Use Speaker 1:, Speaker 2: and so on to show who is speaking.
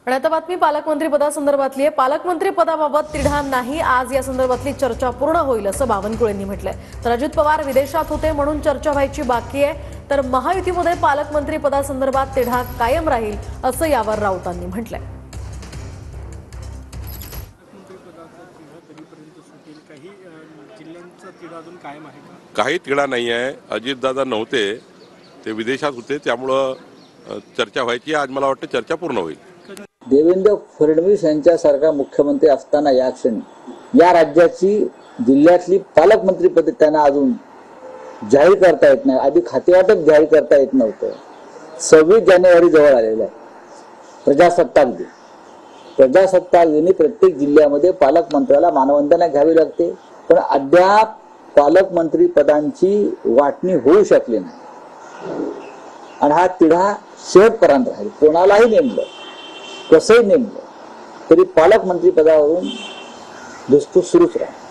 Speaker 1: आणि आता बातमी पालकमंत्री पदासंदर्भातली आहे। पालकमंत्री पदाबाबत तिढा नाही, आज या संदर्भातली चर्चा पूर्ण होईल असं बावनकुळेंनी म्हटलंय। तर अजित पवार विदेशात होते म्हणून चर्चा व्हायची बाकी आहे, तर महायुतीमध्ये पालकमंत्री पदासंदर्भात तिढा कायम राहील असं यावर राऊतांनी म्हटलंय।
Speaker 2: काही तिढा नाही आहे। अजितदादा नव्हते, ते विदेशात होते, त्यामुळे चर्चा व्हायची। आज मला वाटतं चर्चा पूर्ण होईल।
Speaker 3: देवेंद्र फडणवीस यांच्यासारखा मुख्यमंत्री असताना या क्षणी या राज्याची जिल्ह्यातली पालकमंत्री पद त्यांना अजून जाहीर करता येत नाही, आधी खातेवाटप जाहीर करता येत नव्हतं। 26 जानेवारी जवळ आलेला आहे, प्रजासत्ताक दिन। प्रजासत्ताक दिनी प्रत्येक जिल्ह्यामध्ये पालकमंत्र्याला मानवंदना घ्यावी लागते, पण अद्याप पालकमंत्री पदांची वाटणी होऊ शकली नाही। आणि हा तिढा शेवटपर्यंत राहील। कोणालाही नेमलं, कसंही नेमलं तरी पालकमंत्री पदावरून धुसफूस सुरूच राहील।